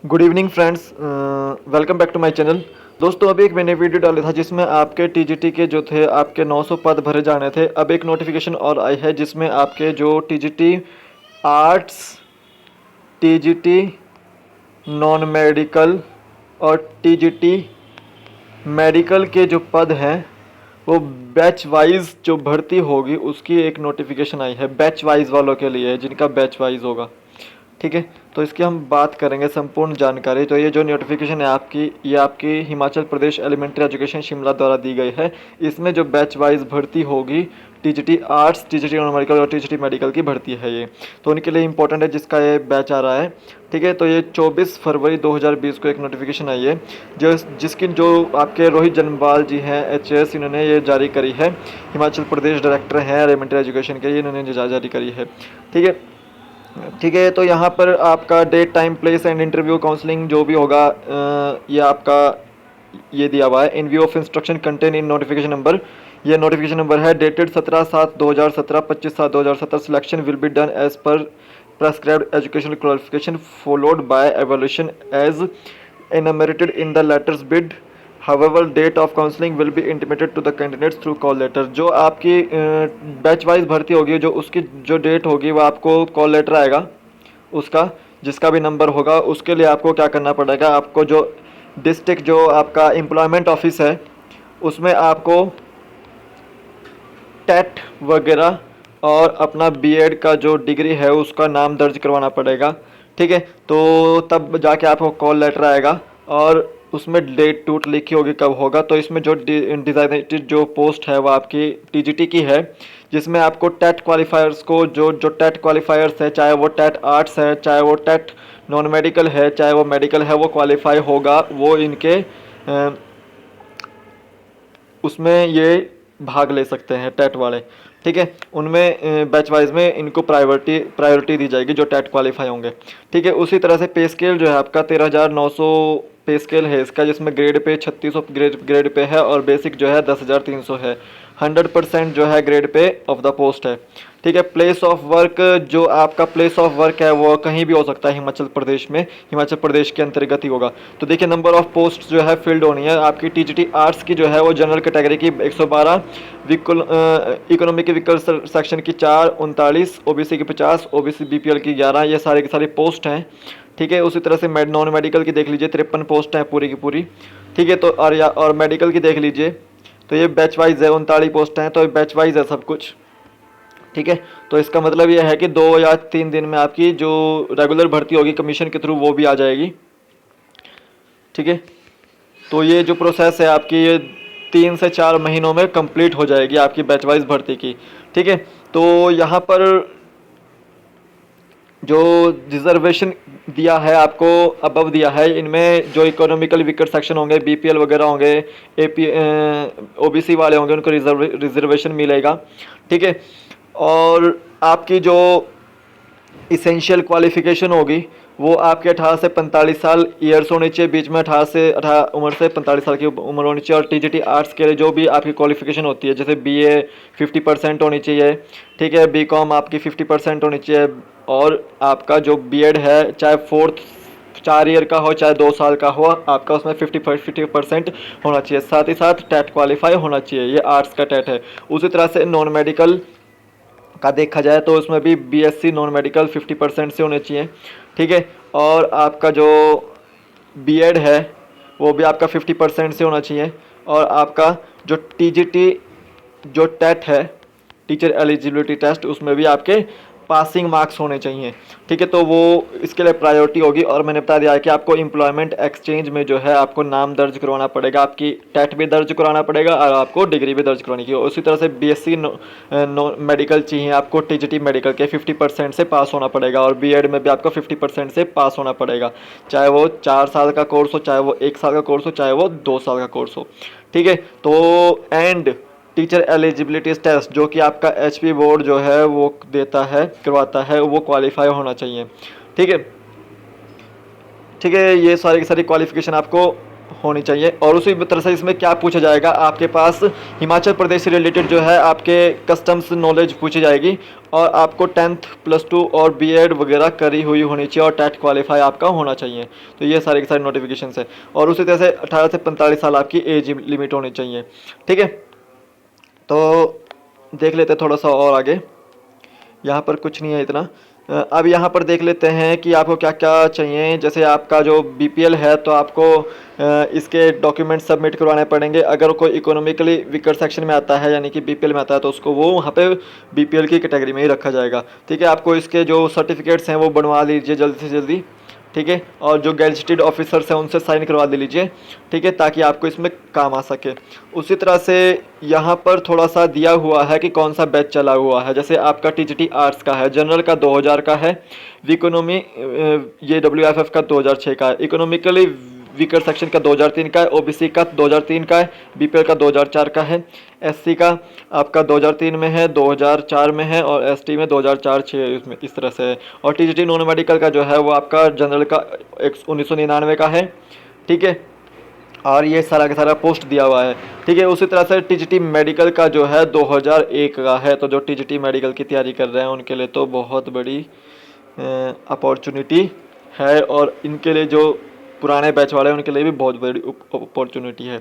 Good evening friends, welcome back to my channel. दोस्तों, अभी एक मैंने वीडियो डाला था जिसमें आपके टीजीटी के जो थे आपके 900 पद भरे जाने थे। अब एक नोटिफिकेशन और आई है जिसमें आपके जो TGT arts, TGT non medical और टीजीटी मेडिकल के जो पद हैं वो बैच वाइज जो भर्ती होगी उसकी एक नोटिफिकेशन आई है। बैच वाइज वालों के लिए है जिनका बैच वाइज होगा। ठीक है, तो इसकी हम बात करेंगे संपूर्ण जानकारी। तो ये जो नोटिफिकेशन है आपकी, ये आपकी हिमाचल प्रदेश एलिमेंट्री एजुकेशन शिमला द्वारा दी गई है। इसमें जो बैच वाइज भर्ती होगी TGT arts, TGT non medical और टीजीटी मेडिकल की भर्ती है ये। तो उनके लिए इंपॉर्टेंट है जिसका ये बैच आ रहा है। ठीक है, तो ये 24 फरवरी 2020 को एक नोटिफिकेशन आई है जिसकी जो आपके रोहित जन्वाल जी हैं एचएस, इन्होंने ये जारी करी है। हिमाचल प्रदेश डायरेक्टर हैं एलिमेंट्री एजुकेशन के, इन्होंने जारी करी है। ठीक है, ठीक है। तो यहाँ पर आपका date, time, place and interview counselling जो भी होगा ये आपका ये दिया हुआ है। In view of instruction contained in notification number, ये नोटिफिकेशन नंबर है dated 17/7/2017, 25/7/2017। Selection will be done as per prescribed educational qualification followed by evolution as enumerated in the letters bid. However, date of counseling will be intimated to the candidates through call letter. जो आपकी batch wise भर्ती होगी, जो उसकी जो date होगी वो आपको कॉल लेटर आएगा उसका, जिसका भी नंबर होगा। उसके लिए आपको क्या करना पड़ेगा, आपको जो डिस्ट्रिक्ट जो आपका एम्प्लॉयमेंट ऑफिस है उसमें आपको टेट वगैरह और अपना बीएड का जो डिग्री है उसका नाम दर्ज करवाना पड़ेगा। ठीक है, तो तब जाके आपको कॉल लेटर आएगा और उसमें डेट टूट लिखी होगी कब होगा। तो इसमें जो डिजाइनेटेड जो पोस्ट है वो आपकी टीजीटी की है, जिसमें आपको टेट क्वालिफायर्स को जो जो टेट क्वालिफायर्स है, चाहे वो टेट आर्ट्स है, चाहे वो टेट नॉन मेडिकल है, चाहे वो मेडिकल है, वो क्वालिफाई होगा, वो इनके उसमें ये भाग ले सकते हैं टेट वाले। ठीक है, उनमें बैच वाइज में इनको प्रायोरिटी दी जाएगी जो टेट क्वालिफाई होंगे। ठीक है, उसी तरह से पे स्केल जो है आपका 13,900 पे स्केल है इसका, जिसमें ग्रेड पे 3600 ग्रेड पे है और बेसिक जो है 10,300 है। 100% जो है grade pay of the post है। ठीक है, प्लेस ऑफ वर्क, जो आपका प्लेस ऑफ वर्क है वो कहीं भी हो सकता है हिमाचल प्रदेश में, हिमाचल प्रदेश के अंतर्गत ही होगा। तो देखिए, नंबर ऑफ पोस्ट जो है फिल्ड होनी है आपकी टीजीटी आर्ट्स की जो है वो जनरल कैटेगरी की 112, इकोनॉमिक व्हीकल सेक्शन की 4, 39, ओबीसी की 50, ओबीसी बीपीएल की 11, ये सारे की सारी पोस्ट हैं। ठीक है, उसी तरह से नॉन मेडिकल की देख लीजिए 53 पोस्ट हैं पूरी की पूरी। ठीक है, तो और मेडिकल की देख लीजिए, तो ये बैच वाइज है, 39 पोस्ट हैं, तो बैच वाइज है सब कुछ। ठीक है, तो इसका मतलब ये है कि 2 या 3 दिन में आपकी जो रेगुलर भर्ती होगी कमीशन के थ्रू वो भी आ जाएगी। ठीक है, तो ये जो प्रोसेस है आपकी ये 3 से 4 महीनों में कंप्लीट हो जाएगी आपकी बैच वाइज भर्ती की। ठीक है, तो यहाँ पर जो रिजर्वेशन दिया है आपको अबव दिया है, इनमें जो इकोनॉमिकल वीकर सेक्शन होंगे, बीपीएल वगैरह होंगे, एपी ओबीसी वाले होंगे, उनको रिजर्वेशन मिलेगा। ठीक है, और आपकी जो इसेंशियल क्वालिफिकेशन होगी वो आपके 18 से 45 साल ईयर्स होनी चाहिए, बीच में 18 उम्र से 45 साल की उम्र होनी चाहिए। और टीजीटी आर्ट्स के लिए जो भी आपकी क्वालिफिकेशन होती है, जैसे बीए 50% होनी चाहिए। ठीक है, बीकॉम आपकी 50% होनी चाहिए। और आपका जो बीएड है, चाहे 4 ईयर का हो चाहे 2 साल का हो, आपका उसमें 50% होना चाहिए। साथ ही साथ टेट क्वालिफाई होना चाहिए, ये आर्ट्स का टेट है। उसी तरह से नॉन मेडिकल का देखा जाए तो उसमें भी बीएससी नॉन मेडिकल 50% से होने चाहिए। ठीक है, और आपका जो बीएड है वो भी आपका 50% से होना चाहिए। और आपका जो टीजीटी जो टेट है, टीचर एलिजिबिलिटी टेस्ट, उसमें भी आपके पासिंग मार्क्स होने चाहिए। ठीक है, तो वो इसके लिए प्रायोरिटी होगी। और मैंने बता दिया है कि आपको एम्प्लॉयमेंट एक्सचेंज में जो है आपको नाम दर्ज करवाना पड़ेगा, आपकी टेट भी दर्ज कराना पड़ेगा और आपको डिग्री भी दर्ज करवानी है। उसी तरह से बीएससी मेडिकल चाहिए आपको, टीजीटी मेडिकल के 50% से पास होना पड़ेगा। और बीएड में भी आपको 50% से पास होना पड़ेगा, चाहे वो 4 साल का कोर्स हो, चाहे वो 1 साल का कोर्स हो, चाहे वो 2 साल का कोर्स हो। ठीक है, तो एंड टीचर एलिजिबिलिटी टेस्ट जो कि आपका एचपी बोर्ड जो है वो देता है, करवाता है, वो क्वालिफाई होना चाहिए। ठीक है, ठीक है, ये सारी की सारी क्वालिफिकेशन आपको होनी चाहिए। और उसी तरह से इसमें क्या पूछा जाएगा, आपके पास हिमाचल प्रदेश से रिलेटेड जो है आपके कस्टम्स नॉलेज पूछी जाएगी, और आपको 10th +2 और बीएड वगैरह करी हुई होनी चाहिए, और टेट क्वालिफाई आपका होना चाहिए। तो ये सारे के सारे नोटिफिकेशन है। और उसी तरह से 18 से 45 साल आपकी एज लिमिट होनी चाहिए। ठीक है, तो देख लेते हैं थोड़ा सा और आगे। यहाँ पर कुछ नहीं है इतना। अब यहाँ पर देख लेते हैं कि आपको क्या क्या चाहिए। जैसे आपका जो बीपीएल है तो आपको इसके डॉक्यूमेंट सबमिट करवाने पड़ेंगे। अगर कोई इकोनॉमिकली वीकर सेक्शन में आता है, यानी कि बीपीएल में आता है, तो उसको वो वहाँ पे बीपीएल की कैटेगरी में ही रखा जाएगा। ठीक है, आपको इसके जो सर्टिफिकेट्स हैं वो बनवा लीजिए जल्दी से जल्दी। ठीक है, और जो गैजेटेड ऑफिसर्स हैं उनसे साइन करवा दे लीजिए। ठीक है, ताकि आपको इसमें काम आ सके। उसी तरह से यहाँ पर थोड़ा सा दिया हुआ है कि कौन सा बैच चला हुआ है। जैसे आपका टीजीटी आर्ट्स का है, जनरल का 2000 का है, इकोनॉमी ये डब्ल्यूएफएफ का 2006 का है, इकोनॉमिकली वीकर सेक्शन का 2003 का है, ओबीसी का 2003 का है, बीपीएल का 2004 का है, एससी का आपका 2003 में है, 2004 में है, और एसटी में 2004-06 इसमें इस तरह से है। और टीजीटी नॉन मेडिकल का जो है वो आपका जनरल का 1999 का है। ठीक है, और ये सारा का सारा पोस्ट दिया हुआ है। ठीक है, उसी तरह से टीजीटी मेडिकल का जो है 2001 का है। तो जो टीजीटी मेडिकल की तैयारी कर रहे हैं उनके लिए तो बहुत बड़ी अपॉर्चुनिटी है, और इनके लिए जो पुराने बैच वाले हैं उनके लिए भी बहुत बड़ी अपॉर्चुनिटी है।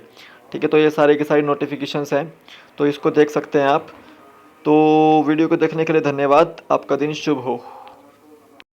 ठीक है, तो ये सारे के सारे नोटिफिकेशंस हैं, तो इसको देख सकते हैं आप। तो वीडियो को देखने के लिए धन्यवाद। आपका दिन शुभ हो।